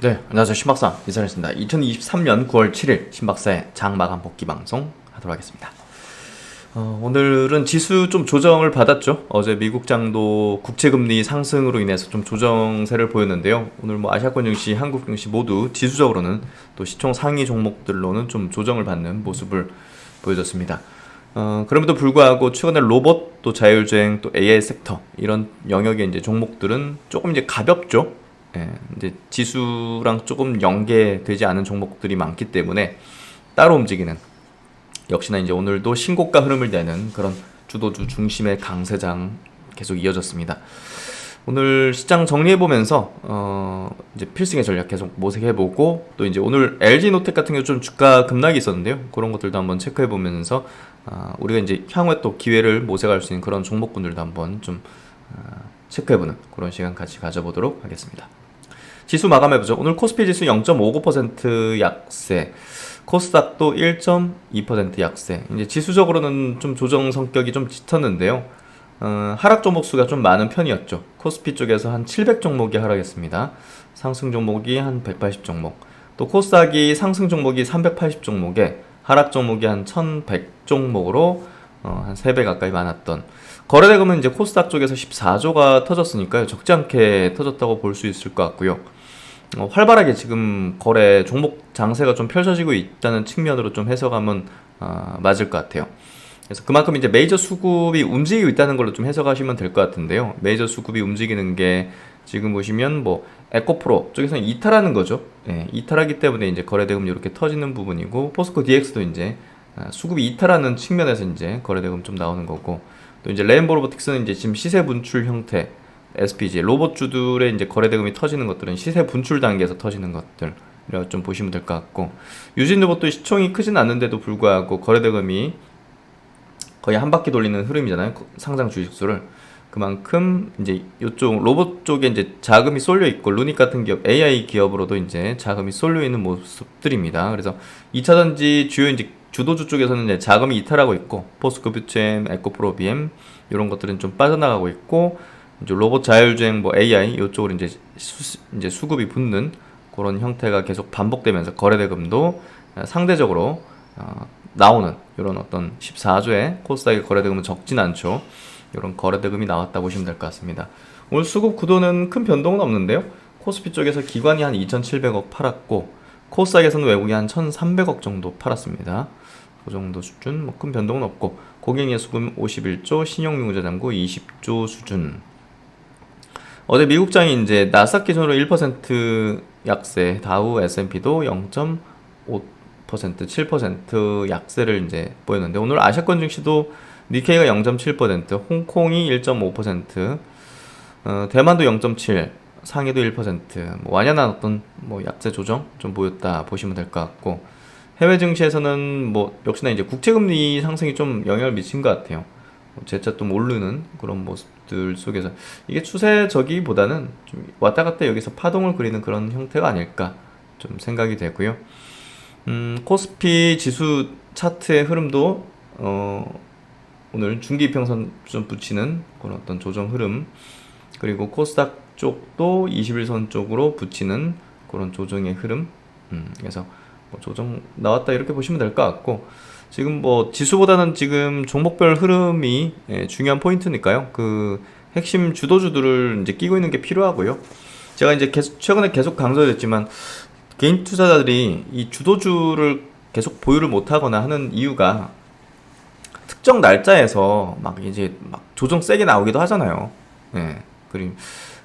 네, 안녕하세요. 신박사 이사했습니다. 2023년 9월 7일 신박사의 장마감 복귀 방송 하도록 하겠습니다. 오늘은 지수 좀 조정을 받았죠. 어제 미국장도 국채금리 상승으로 인해서 좀 조정세를 보였는데요. 오늘 뭐 아시아권 증시, 한국 증시 모두 지수적으로는 또 시총 상위 종목들로는 좀 조정을 받는 모습을 보여줬습니다. 그럼에도 불구하고 최근에 로봇, 또 자율주행, 또 AI 섹터 이런 영역의 이제 종목들은 조금 이제 가볍죠. 예, 이제 지수랑 조금 연계되지 않은 종목들이 많기 때문에 따로 움직이는, 역시나 이제 오늘도 신고가 흐름을 내는 그런 주도주 중심의 강세장 계속 이어졌습니다. 오늘 시장 정리해보면서 이제 필승의 전략 계속 모색해보고, 또 이제 오늘 LG노텍 같은 경우 좀 주가 급락이 있었는데요. 그런 것들도 한번 체크해보면서 우리가 이제 향후에 또 기회를 모색할 수 있는 그런 종목군들도 한번 좀 체크해보는 그런 시간 같이 가져보도록 하겠습니다. 지수 마감해보죠. 오늘 코스피 지수 0.59% 약세, 코스닥도 1.2% 약세. 이제 지수적으로는 좀 조정 성격이 좀 짙었는데요. 하락 종목 수가 좀 많은 편이었죠. 코스피 쪽에서 한 700 종목이 하락했습니다. 상승 종목이 한 180 종목. 또 코스닥이 상승 종목이 380 종목에 하락 종목이 한 1100 종목으로 한 3배 가까이 많았던, 거래대금은 이제 코스닥 쪽에서 14조가 터졌으니까요. 적지 않게 터졌다고 볼 수 있을 것 같고요. 활발하게 지금 거래 종목 장세가 좀 펼쳐지고 있다는 측면으로 좀 해석하면 맞을 것 같아요. 그래서 그만큼 이제 메이저 수급이 움직이고 있다는 걸로 좀 해석하시면 될 것 같은데요. 메이저 수급이 움직이는 게 지금 보시면 뭐 에코프로 쪽에서는 이탈하는 거죠. 예, 이탈하기 때문에 이제 거래대금 이렇게 터지는 부분이고, 포스코 DX도 이제 수급이 이탈하는 측면에서 이제 거래대금 좀 나오는 거고, 또 이제 레인보우 로보틱스는 이제 지금 시세 분출 형태, SPG 로봇주들의 이제 거래대금이 터지는 것들은 시세 분출 단계에서 터지는 것들 좀 보시면 될 것 같고, 유진 로봇도 시총이 크진 않는데도 불구하고 거래대금이 거의 한 바퀴 돌리는 흐름이잖아요. 상장 주식수를. 그만큼 이제 이쪽 로봇 쪽에 이제 자금이 쏠려 있고, 루닉 같은 기업, AI 기업으로도 이제 자금이 쏠려 있는 모습들입니다. 그래서 2차전지 주요 이제 주도주 쪽에서는 이제 자금이 이탈하고 있고, 포스코 뷰챔, 에코프로 BM 이런 것들은 좀 빠져나가고 있고, 이제 로봇 자율주행, 뭐 AI 이쪽으로 이제 수급이 붙는 그런 형태가 계속 반복되면서 거래대금도 상대적으로 나오는 이런 어떤 14조의 코스닥의 거래대금은 적진 않죠. 이런 거래대금이 나왔다 보시면 될 것 같습니다. 오늘 수급 구도는 큰 변동은 없는데요. 코스피 쪽에서 기관이 한 2,700억 팔았고, 코스닥에서는 외국이 한 1,300억 정도 팔았습니다. 그 정도 수준, 뭐 큰 변동은 없고, 고객예수금 51조, 신용융자잔고 20조 수준. 어제 미국장이 이제 나스닥 기준으로 1% 약세, 다우 S&P도 0.5%, 7% 약세를 이제 보였는데, 오늘 아시아권 증시도 니케이가 0.7%, 홍콩이 1.5%, 대만도 0.7%, 상해도 1%, 뭐 완연한 어떤 뭐 약세 조정 좀 보였다 보시면 될 것 같고, 해외 증시에서는 뭐 역시나 이제 국채금리 상승이 좀 영향을 미친 것 같아요. 재차 또 오르는 그런 모습들 속에서 이게 추세적이보다는 좀 왔다 갔다 여기서 파동을 그리는 그런 형태가 아닐까 좀 생각이 되고요. 코스피 지수 차트의 흐름도 오늘 중기평선 좀 붙이는 그런 어떤 조정 흐름, 그리고 코스닥 쪽도 21선 쪽으로 붙이는 그런 조정의 흐름, 그래서 뭐 조정 나왔다 이렇게 보시면 될 것 같고, 지금 뭐 지수보다는 지금 종목별 흐름이 중요한 포인트니까요. 그 핵심 주도주들을 이제 끼고 있는 게 필요하고요. 제가 이제 최근에 계속 강조했지만, 개인 투자자들이 이 주도주를 계속 보유를 못하거나 하는 이유가 특정 날짜에서 막 이제 막 조정 세게 나오기도 하잖아요. 예. 그리고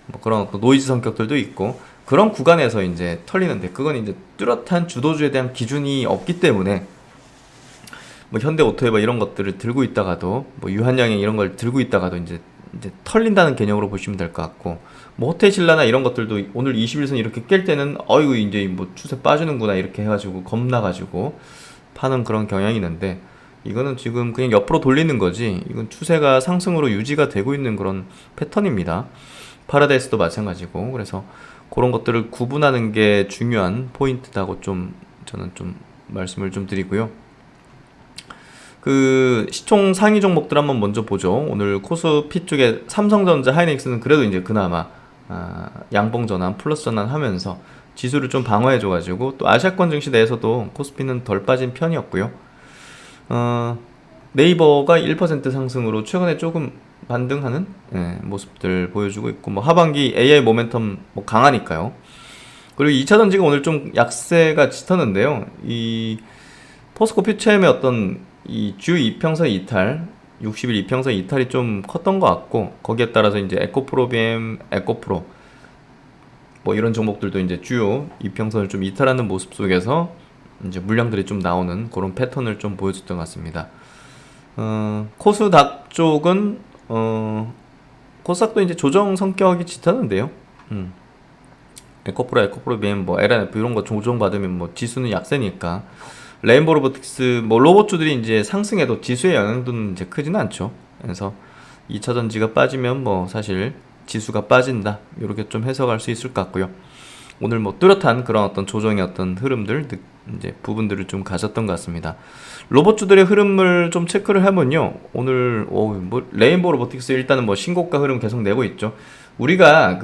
뭐 그런 노이즈 성격들도 있고, 그런 구간에서 이제 털리는데, 그건 이제 뚜렷한 주도주에 대한 기준이 없기 때문에, 뭐 현대오토에버 이런 것들을 들고 있다가도, 뭐 유한양행 이런 걸 들고 있다가도 이제 털린다는 개념으로 보시면 될 것 같고, 뭐 호텔신라나 이런 것들도 오늘 21선 이렇게 깰 때는 어이구 이제 뭐 추세 빠지는구나 이렇게 해가지고 겁나가지고 파는 그런 경향이 있는데, 이거는 지금 그냥 옆으로 돌리는 거지, 이건 추세가 상승으로 유지가 되고 있는 그런 패턴입니다. 파라다이스도 마찬가지고, 그래서 그런 것들을 구분하는 게 중요한 포인트다고 좀 저는 좀 말씀을 좀 드리고요. 그 시총 상위 종목들 한번 먼저 보죠. 오늘 코스피 쪽에 삼성전자, 하이닉스는 그래도 이제 그나마 양봉 전환, 플러스 전환 하면서 지수를 좀 방어해줘가지고 또 아시아권 증시 내에서도 코스피는 덜 빠진 편이었고요. 네이버가 1% 상승으로 최근에 조금 반등하는 모습들 보여주고 있고 뭐 하반기 AI 모멘텀 뭐 강하니까요. 그리고 2차 전지가 오늘 좀 약세가 짙었는데요. 이 포스코 퓨처엠의 어떤 이 주 이평선 이탈, 60일 이평선 이탈이 좀 컸던 것 같고 거기에 따라서 이제 에코프로비엠, 에코프로 뭐 이런 종목들도 이제 주요 이평선을 좀 이탈하는 모습 속에서 이제 물량들이 좀 나오는 그런 패턴을 좀 보여줬던 것 같습니다. 코스닥 쪽은 코스닥도 이제 조정 성격이 짙었는데요. 에코프로, 에코프로비엠, 뭐 LNF 이런 거 조정 받으면 뭐 지수는 약세니까 레인보우 로보틱스 뭐 로봇주들이 이제 상승해도 지수의 영향도는 이제 크지는 않죠. 그래서 2차 전지가 빠지면 뭐 사실 지수가 빠진다 이렇게 좀 해석할 수 있을 것 같고요. 오늘 뭐 뚜렷한 그런 어떤 조정의 어떤 흐름들 이제 부분들을 좀 가졌던 것 같습니다. 로봇주들의 흐름을 좀 체크를 해보면요. 오늘 뭐 레인보우 로보틱스 일단은 뭐 신고가 흐름 계속 내고 있죠. 우리가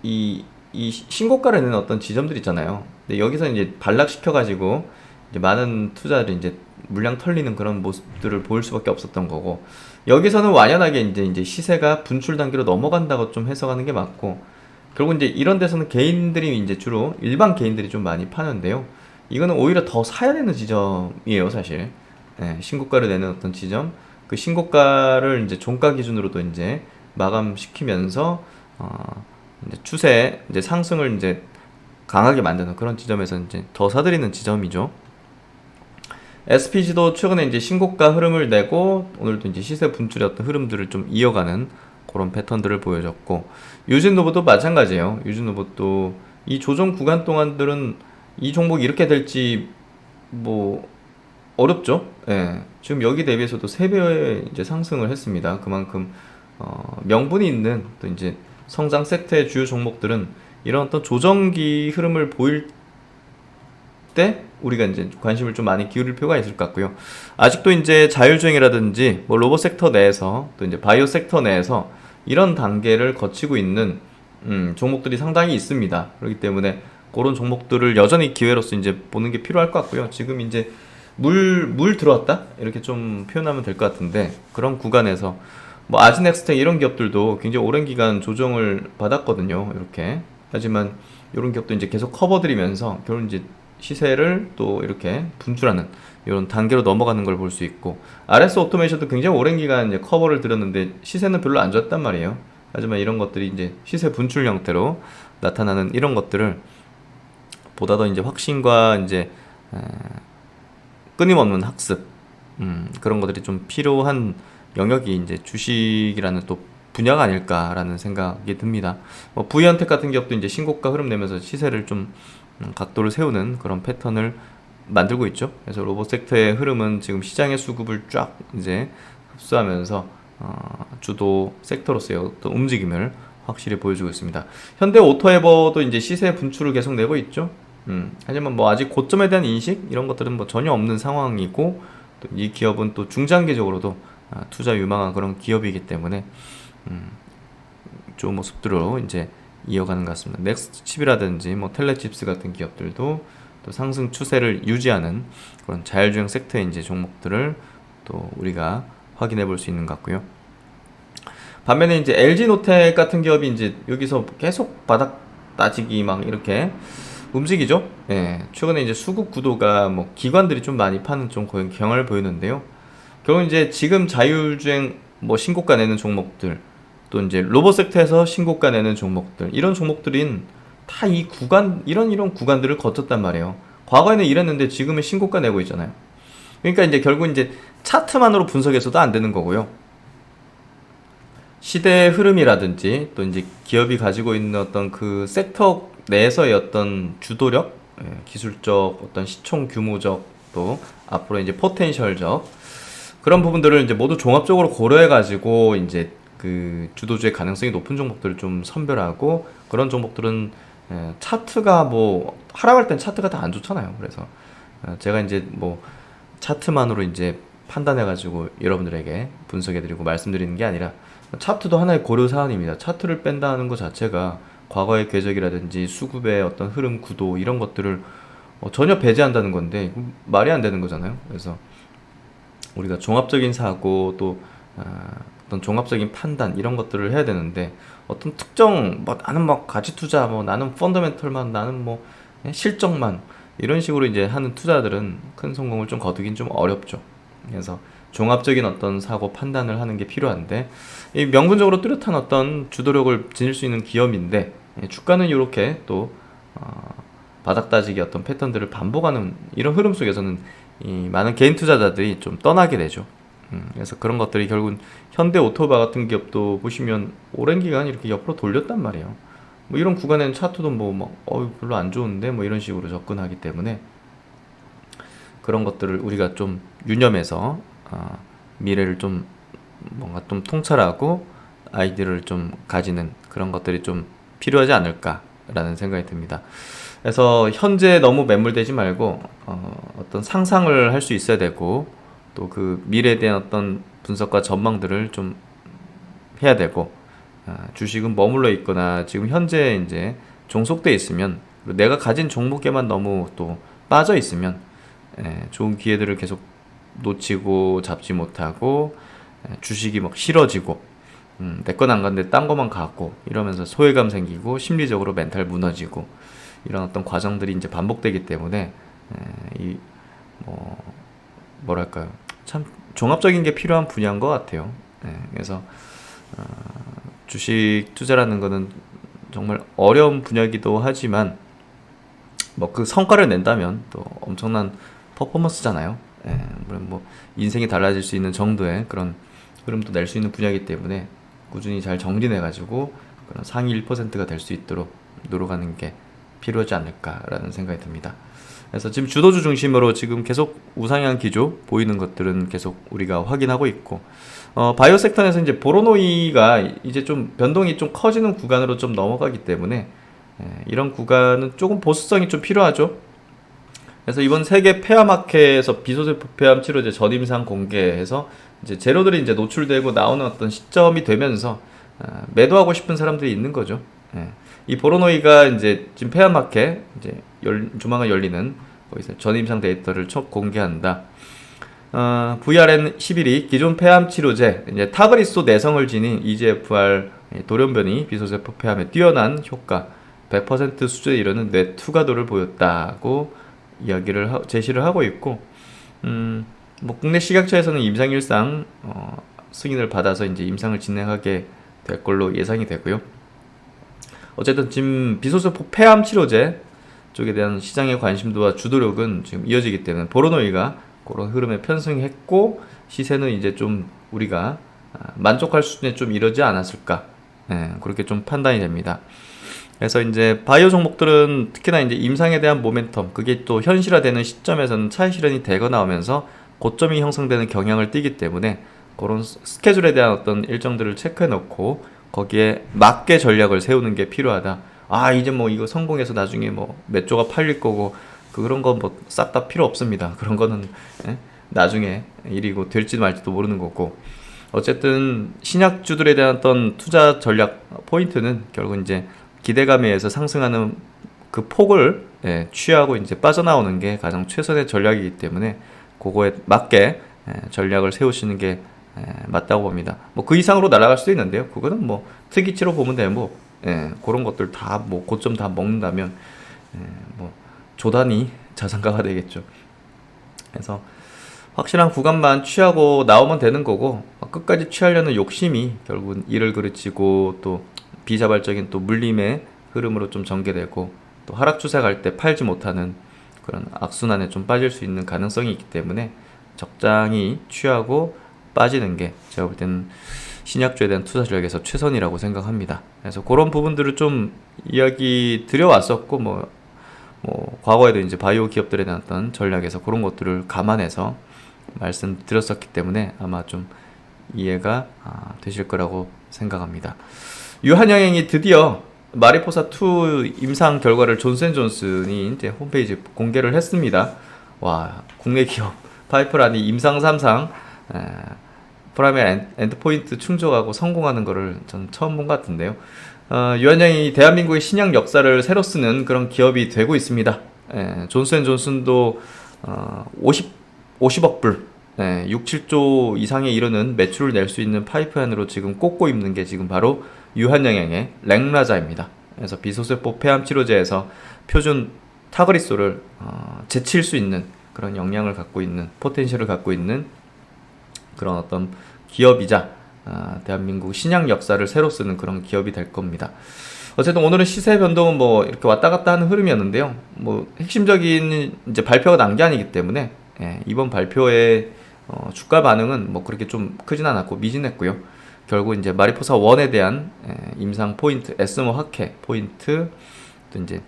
이 신고가를 내는 어떤 지점들 있잖아요. 근데 여기서 이제 반락시켜가지고 이제 많은 투자들이 이제 물량 털리는 그런 모습들을 보일 수밖에 없었던 거고, 여기서는 완연하게 이제 시세가 분출 단계로 넘어간다고 좀 해석하는 게 맞고, 결국 이제 이런 데서는 개인들이 이제 주로 일반 개인들이 좀 많이 파는데요. 이거는 오히려 더 사야 되는 지점이에요, 사실. 신고가를 내는 어떤 지점, 그 신고가를 이제 종가 기준으로도 이제 마감시키면서 이제 추세 이제 상승을 이제 강하게 만드는 그런 지점에서 이제 더 사들이는 지점이죠. SPG도 최근에 이제 신고가 흐름을 내고 오늘도 이제 시세 분출의 어떤 흐름들을 좀 이어가는 그런 패턴들을 보여줬고, 유진노브도 마찬가지예요. 유진노브도 이 조정 구간 동안들은 이 종목이 이렇게 될지 뭐 어렵죠. 지금 여기 대비해서도 3배의 이제 상승을 했습니다. 그만큼 명분이 있는 또 이제 성장 섹터의 주요 종목들은 이런 어떤 조정기 흐름을 보일 때 우리가 이제 관심을 좀 많이 기울일 필요가 있을 것 같고요. 아직도 이제 자율주행이라든지 뭐 로봇 섹터 내에서 또 이제 바이오 섹터 내에서 이런 단계를 거치고 있는 종목들이 상당히 있습니다. 그렇기 때문에 그런 종목들을 여전히 기회로서 이제 보는 게 필요할 것 같고요. 지금 이제 물 들어왔다 이렇게 좀 표현하면 될 것 같은데, 그런 구간에서 뭐 아지넥스텍 이런 기업들도 굉장히 오랜 기간 조정을 받았거든요. 이렇게. 하지만 이런 기업도 이제 계속 커버드리면서 결국 이제 시세를 또 이렇게 분출하는 이런 단계로 넘어가는 걸 볼 수 있고, RS 오토메이션도 굉장히 오랜 기간 이제 커버를 들었는데 시세는 별로 안 좋았단 말이에요. 하지만 이런 것들이 이제 시세 분출 형태로 나타나는 이런 것들을 보다 더 이제 확신과 이제 끊임없는 학습, 그런 것들이 좀 필요한 영역이 이제 주식이라는 또 분야가 아닐까라는 생각이 듭니다. 뭐 V현택 같은 기업도 이제 신고가 흐름 내면서 시세를 좀 각도를 세우는 그런 패턴을 만들고 있죠. 그래서 로봇 섹터의 흐름은 지금 시장의 수급을 쫙 이제 흡수하면서 주도 섹터로서의 어떤 움직임을 확실히 보여주고 있습니다. 현대 오토에버도 이제 시세 분출을 계속 내고 있죠. 하지만 뭐 아직 고점에 대한 인식 이런 것들은 뭐 전혀 없는 상황이고, 또 이 기업은 또 중장기적으로도 투자 유망한 그런 기업이기 때문에 좋은 모습들로 이제 이어가는 것 같습니다. 넥스트칩이라든지 뭐 텔레칩스 같은 기업들도 또 상승 추세를 유지하는 그런 자율주행 섹터의 이제 종목들을 또 우리가 확인해 볼 수 있는 것 같고요. 반면에 이제 LG노텍 같은 기업이 이제 여기서 계속 바닥 따지기 막 이렇게 움직이죠. 최근에 이제 수급 구도가 뭐 기관들이 좀 많이 파는 좀 경향을 보이는데요. 결국 이제 지금 자율주행 뭐 신고가 내는 종목들, 또 이제 로봇 섹터에서 신고가 내는 종목들, 이런 종목들인 다 이 구간 이런 구간들을 거쳤단 말이에요. 과거에는 이랬는데 지금은 신고가 내고 있잖아요. 그러니까 이제 결국 이제 차트만으로 분석해서도 안 되는 거고요. 시대의 흐름이라든지 또 이제 기업이 가지고 있는 어떤 그 섹터 내에서의 어떤 주도력, 기술적 어떤 시총 규모적, 또 앞으로 이제 포텐셜적 그런 부분들을 이제 모두 종합적으로 고려해 가지고 이제 그 주도주의 가능성이 높은 종목들을 좀 선별하고, 그런 종목들은 차트가 뭐 하락할 땐 차트가 다 안 좋잖아요. 그래서 제가 이제 뭐 차트만으로 이제 판단해 가지고 여러분들에게 분석해 드리고 말씀드리는 게 아니라 차트도 하나의 고려 사안입니다. 차트를 뺀다는 것 자체가 과거의 궤적이라든지 수급의 어떤 흐름 구도 이런 것들을 전혀 배제한다는 건데 말이 안 되는 거잖아요. 그래서 우리가 종합적인 사고 또 어떤 종합적인 판단 이런 것들을 해야 되는데 어떤 특정 뭐 나는 뭐 가치 투자 뭐 나는 펀더멘털만 나는 뭐 실적만 이런 식으로 이제 하는 투자들은 큰 성공을 좀 거두긴 좀 어렵죠. 그래서 종합적인 어떤 사고 판단을 하는 게 필요한데 이 명분적으로 뚜렷한 어떤 주도력을 지닐 수 있는 기업인데 주가는 이렇게 또 바닥 따지기 어떤 패턴들을 반복하는 이런 흐름 속에서는 이 많은 개인 투자자들이 좀 떠나게 되죠. 그래서 그런 것들이 결국은 현대 오토바 같은 기업도 보시면 오랜 기간 이렇게 옆으로 돌렸단 말이에요. 뭐 이런 구간에는 차트도 별로 안 좋은데 뭐 이런 식으로 접근하기 때문에 그런 것들을 우리가 좀 유념해서 미래를 좀 뭔가 좀 통찰하고 아이디어를 좀 가지는 그런 것들이 좀 필요하지 않을까라는 생각이 듭니다. 그래서 현재 너무 매몰되지 말고 어떤 상상을 할 수 있어야 되고 또 그 미래에 대한 어떤 분석과 전망들을 좀 해야 되고 주식은 머물러 있거나 지금 현재 이제 종속돼 있으면 그리고 내가 가진 종목에만 너무 또 빠져 있으면 좋은 기회들을 계속 놓치고 잡지 못하고 주식이 막 싫어지고 내 건 안 갔는데 딴 거만 가고 이러면서 소외감 생기고 심리적으로 멘탈 무너지고 이런 어떤 과정들이 이제 반복되기 때문에 이 뭐랄까요 참 종합적인 게 필요한 분야인 것 같아요. 그래서 주식 투자라는 거는 정말 어려운 분야이기도 하지만 뭐 그 성과를 낸다면 또 엄청난 퍼포먼스잖아요. 물론 뭐 인생이 달라질 수 있는 정도의 그런 흐름도 낼 수 있는 분야이기 때문에 꾸준히 잘 정진해 가지고 그런 상위 1%가 될 수 있도록 노력하는 게 필요하지 않을까라는 생각이 듭니다. 그래서 지금 주도주 중심으로 지금 계속 우상향 기조 보이는 것들은 계속 우리가 확인하고 있고 바이오 섹터에서 이제 보로노이가 이제 좀 변동이 좀 커지는 구간으로 좀 넘어가기 때문에 이런 구간은 조금 보수성이 좀 필요하죠. 그래서 이번 세계 폐암학회에서 비소세포 폐암 치료제 전임상 공개해서 이제 재료들이 이제 노출되고 나오는 어떤 시점이 되면서 매도하고 싶은 사람들이 있는 거죠. 이 보로노이가 이제 지금 폐암학회 이제 조만간 열리는 거기서 전임상 데이터를 첫 공개한다. VRN11이 기존 폐암 치료제 이제 타그리소 내성을 지닌 EGFR 돌연변이 비소세포 폐암에 뛰어난 효과 100% 수준에 이르는 뇌 투과도를 보였다고 제시를 하고 있고, 뭐 국내 식약처에서는 임상일상 승인을 받아서 이제 임상을 진행하게 될 걸로 예상이 되고요. 어쨌든 지금 비소세포 폐암 치료제 쪽에 대한 시장의 관심도와 주도력은 지금 이어지기 때문에 보로노이가 그런 흐름에 편승했고 시세는 이제 좀 우리가 만족할 수준에 좀 이르지 않았을까, 그렇게 좀 판단이 됩니다. 그래서 이제 바이오 종목들은 특히나 이제 임상에 대한 모멘텀 그게 또 현실화되는 시점에서는 차익 실현이 되거 나오면서 고점이 형성되는 경향을 띠기 때문에 그런 스케줄에 대한 어떤 일정들을 체크해 놓고 거기에 맞게 전략을 세우는 게 필요하다. 이제 뭐 이거 성공해서 나중에 뭐 몇 조가 팔릴 거고 그런 건 뭐 싹 다 필요 없습니다. 그런 거는 나중에 일이고 될지도 말지도 모르는 거고. 어쨌든 신약주들에 대한 어떤 투자 전략 포인트는 결국 이제 기대감에 의해서 상승하는 그 폭을 취하고 이제 빠져나오는 게 가장 최선의 전략이기 때문에 그거에 맞게 전략을 세우시는 게 맞다고 봅니다. 뭐 그 이상으로 날아갈 수도 있는데요. 그거는 뭐 특이치로 보면 되고 그런 것들 다 뭐 고점 다 먹는다면 뭐 조단위 자산가가 되겠죠. 그래서 확실한 구간만 취하고 나오면 되는 거고 끝까지 취하려는 욕심이 결국은 이를 그르치고 또 비자발적인 또 물림의 흐름으로 좀 전개되고 또 하락 추세 갈 때 팔지 못하는 그런 악순환에 좀 빠질 수 있는 가능성이 있기 때문에 적당히 취하고 빠지는 게 제가 볼 때는 신약주에 대한 투자 전략에서 최선이라고 생각합니다. 그래서 그런 부분들을 좀 이야기 드려왔었고 뭐 과거에도 이제 바이오 기업들에 대한 어떤 전략에서 그런 것들을 감안해서 말씀드렸었기 때문에 아마 좀 이해가 되실 거라고 생각합니다. 유한양행이 드디어 마리포사2 임상 결과를 존슨앤존슨이 이제 홈페이지 공개를 했습니다. 와, 국내 기업 파이프라인이 임상 3상 프라이머리 엔드포인트 충족하고 성공하는 거를 저는 처음 본 것 같은데요. 유한양이 대한민국의 신약 역사를 새로 쓰는 그런 기업이 되고 있습니다. 존슨앤존슨도 50억 불, 6, 7조 이상에 이르는 매출을 낼 수 있는 파이프라인으로 지금 꽂고 있는 게 지금 바로 유한양행의 렉라자입니다. 그래서 비소세포 폐암 치료제에서 표준 타그리소를 제칠 수 있는 그런 역량을 갖고 있는, 포텐셜을 갖고 있는 그런 어떤 기업이자 대한민국 신약 역사를 새로 쓰는 그런 기업이 될 겁니다. 어쨌든 오늘은 시세 변동은 뭐 이렇게 왔다 갔다 하는 흐름이었는데요. 뭐 핵심적인 이제 발표가 난 게 아니기 때문에 이번 발표의 주가 반응은 뭐 그렇게 좀 크진 않았고 미진했고요. 결국 이제 마리포사 1에 대한 임상 포인트, 에스모 학회 포인트, 또 이제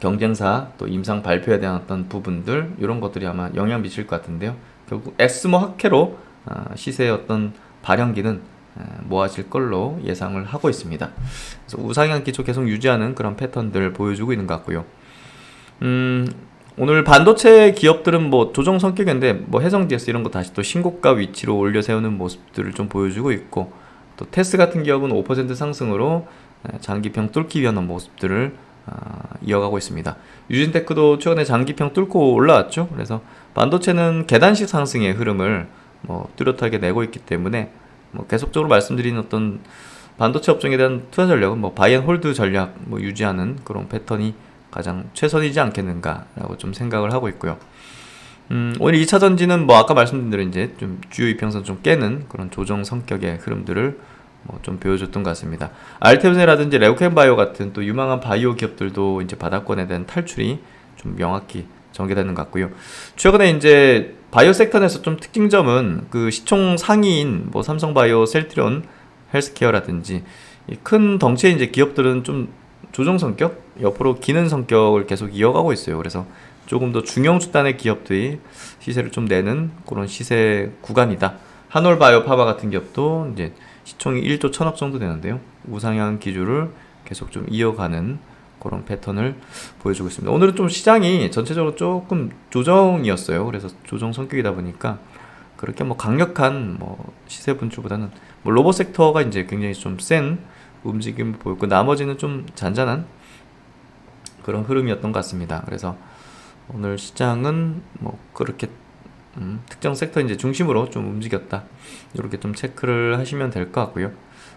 경쟁사 또 임상 발표에 대한 어떤 부분들 이런 것들이 아마 영향 미칠 것 같은데요. 결국 에스모 학회로 시세의 어떤 발현기는 모아질 걸로 예상을 하고 있습니다. 그래서 우상향 기초 계속 유지하는 그런 패턴들 보여주고 있는 것 같고요. 오늘 반도체 기업들은 뭐 조정 성격인데 뭐 해성DS 이런 거 다시 또 신고가 위치로 올려 세우는 모습들을 좀 보여주고 있고, 또 테스 같은 기업은 5% 상승으로 장기평 뚫기 위한 모습들을 이어가고 있습니다. 유진테크도 최근에 장기평 뚫고 올라왔죠. 그래서 반도체는 계단식 상승의 흐름을 뭐 뚜렷하게 내고 있기 때문에 뭐 계속적으로 말씀드린 어떤 반도체 업종에 대한 투자 전략은 뭐 바이앤홀드 전략 뭐 유지하는 그런 패턴이 가장 최선이지 않겠는가라고 좀 생각을 하고 있고요. 오늘 2차 전지는 뭐 아까 말씀드린 대로 이제 좀 주요 이평선 좀 깨는 그런 조정 성격의 흐름들을 뭐 좀 보여줬던 것 같습니다. 알테오젠이라든지 레오켄바이오 같은 또 유망한 바이오 기업들도 이제 바닥권에 대한 탈출이 좀 명확히 전개되는 것 같고요. 최근에 이제 바이오 섹터 내에서 좀 특징점은 그 시총 상위인 뭐 삼성바이오, 셀트리온, 헬스케어라든지 큰 덩치의 이제 기업들은 좀 조정 성격, 옆으로 기는 성격을 계속 이어가고 있어요. 그래서 조금 더 중형 수단의 기업들이 시세를 좀 내는 그런 시세 구간이다. 한올바이오 파마 같은 기업도 이제 시총이 1조 1000억 정도 되는데요. 우상향 기조를 계속 좀 이어가는 그런 패턴을 보여주고 있습니다. 오늘은 좀 시장이 전체적으로 조금 조정이었어요. 그래서 조정 성격이다 보니까 그렇게 뭐 강력한 뭐 시세 분출보다는 뭐 로봇 섹터가 이제 굉장히 좀 센 움직임을 보였고, 나머지는 좀 잔잔한 그런 흐름이었던 것 같습니다. 그래서 오늘 시장은 뭐 그렇게 특정 섹터 이제 중심으로 좀 움직였다. 이렇게 좀 체크를 하시면 될 것 같고요.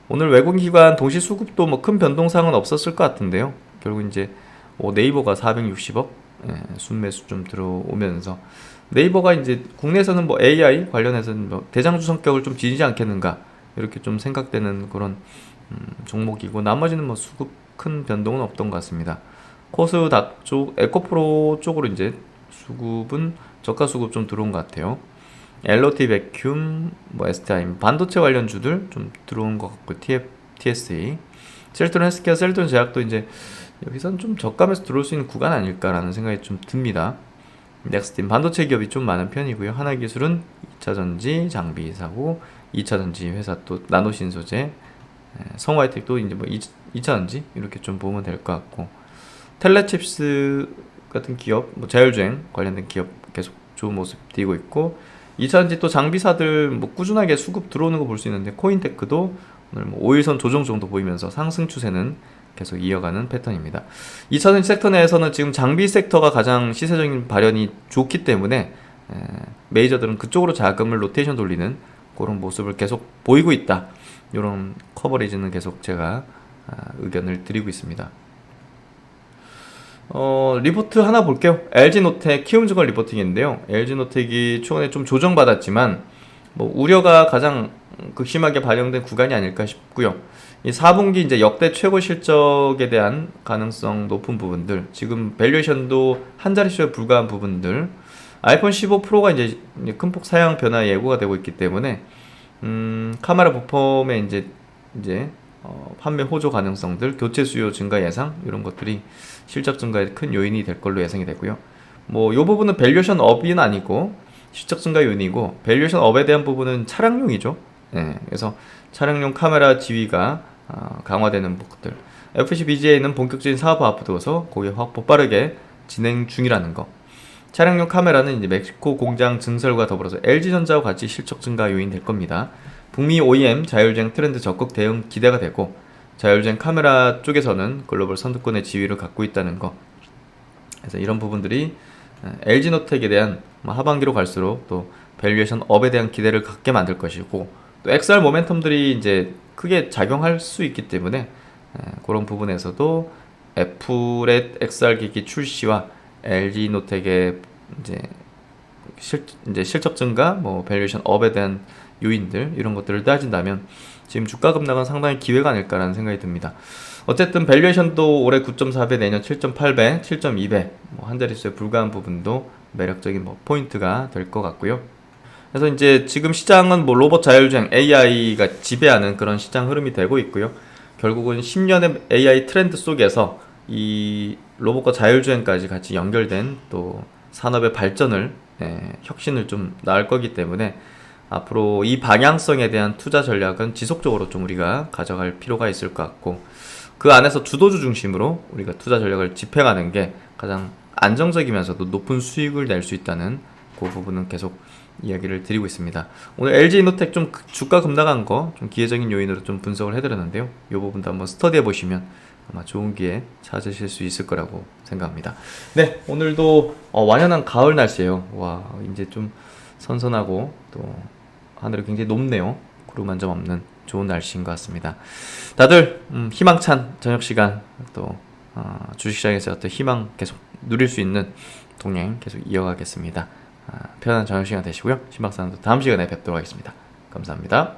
오늘 외국기관 동시 수급도 뭐 큰 변동사항은 없었을 것 같은데요. 결국 이제 네이버가 460억 순매수 좀 들어오면서, 네이버가 이제 국내에서는 뭐 AI 관련해서는 뭐 대장주 성격을 좀 지니지 않겠는가 이렇게 좀 생각되는 그런 종목이고, 나머지는 뭐 수급 큰 변동은 없던 것 같습니다. 코스닥 쪽, 에코프로 쪽으로 이제 수급은 저가 수급 좀 들어온 것 같아요. LOT 베큐um, 뭐 STI, 반도체 관련주들 좀 들어온 것 같고, TSE, 셀트론 헬스케어, 셀트론 제약도 이제 여기서는 좀 저가면서 들어올 수 있는 구간 아닐까라는 생각이 좀 듭니다. 넥스팀, 반도체 기업이 좀 많은 편이고요. 하나기술은 2차전지 장비 사고, 2차전지 회사 또 나노신소재, 성화이텍도 이제 뭐 2차전지 이렇게 좀 보면 될 것 같고, 텔레칩스 같은 기업, 뭐 자율주행 관련된 기업 계속 좋은 모습 띄고 있고, 2차전지 또 장비사들 뭐 꾸준하게 수급 들어오는 거 볼 수 있는데, 코인테크도 오늘 뭐 5일선 조정 정도 보이면서 상승 추세는 계속 이어가는 패턴입니다. 2차전지 섹터 내에서는 지금 장비 섹터가 가장 시세적인 발현이 좋기 때문에 메이저들은 그쪽으로 자금을 로테이션 돌리는 그런 모습을 계속 보이고 있다. 이런 커버리지는 계속 제가 의견을 드리고 있습니다. 리포트 하나 볼게요. LG노텍 키움증권 리포팅인데요. LG노텍이 최근에 좀 조정받았지만 뭐 우려가 가장 극심하게 반영된 구간이 아닐까 싶고요. 이 4분기 이제 역대 최고 실적에 대한 가능성 높은 부분들, 지금 밸류에이션도 한 자릿수에 불과한 부분들, 아이폰 15 프로가 이제 큰폭 사양 변화 예고가 되고 있기 때문에 카메라 부품의 이제 판매 호조 가능성들, 교체 수요 증가 예상, 이런 것들이 실적 증가에 큰 요인이 될 걸로 예상이 되고요. 뭐 이 부분은 밸류에이션 업은 아니고 실적 증가 요인이고, 밸류에이션 업에 대한 부분은 차량용이죠. 그래서 차량용 카메라 지위가 강화되는 부분들, FCBGA는 본격적인 사업 앞두어서 고객 확보 빠르게 진행 중이라는 거. 차량용 카메라는 이제 멕시코 공장 증설과 더불어서 LG전자와 같이 실적 증가 요인 될 겁니다. 북미 OEM 자율주행 트렌드 적극 대응 기대가 되고, 자율주행 카메라 쪽에서는 글로벌 선두권의 지위를 갖고 있다는 거. 그래서 이런 부분들이 LG노텍에 대한 하반기로 갈수록 또 밸류에이션 업에 대한 기대를 갖게 만들 것이고, 또 XR 모멘텀들이 이제 크게 작용할 수 있기 때문에 그런 부분에서도 애플의 XR 기기 출시와 LG노텍의 이제 실적 증가, 뭐 밸류에이션 업에 대한 요인들, 이런 것들을 따진다면 지금 주가 급락은 상당히 기회가 아닐까라는 생각이 듭니다. 어쨌든 밸류에이션도 올해 9.4배, 내년 7.8배, 7.2배, 한 자릿수에 불과한 부분도 매력적인 포인트가 될 것 같고요. 그래서 이제 지금 시장은 뭐 로봇 자율주행, AI가 지배하는 그런 시장 흐름이 되고 있고요. 결국은 10년의 AI 트렌드 속에서 이 로봇과 자율주행까지 같이 연결된 또 산업의 발전을, 혁신을 좀 낳을 거기 때문에 앞으로 이 방향성에 대한 투자 전략은 지속적으로 좀 우리가 가져갈 필요가 있을 것 같고, 그 안에서 주도주 중심으로 우리가 투자 전략을 집행하는 게 가장 안정적이면서도 높은 수익을 낼 수 있다는 그 부분은 계속 이야기를 드리고 있습니다. 오늘 LG노텍 좀 주가 급락한 거 좀 기회적인 요인으로 좀 분석을 해드렸는데요. 이 부분도 한번 스터디해 보시면 아마 좋은 기회 찾으실 수 있을 거라고 생각합니다. 네, 오늘도 완연한 가을 날씨예요. 와, 이제 좀 선선하고 또 하늘이 굉장히 높네요. 구름 한 점 없는 좋은 날씨인 것 같습니다. 다들 희망찬 저녁 시간, 또 주식시장에서 어떤 희망 계속 누릴 수 있는 동행 계속 이어가겠습니다. 편안한 저녁 시간 되시고요. 신박사도 다음 시간에 뵙도록 하겠습니다. 감사합니다.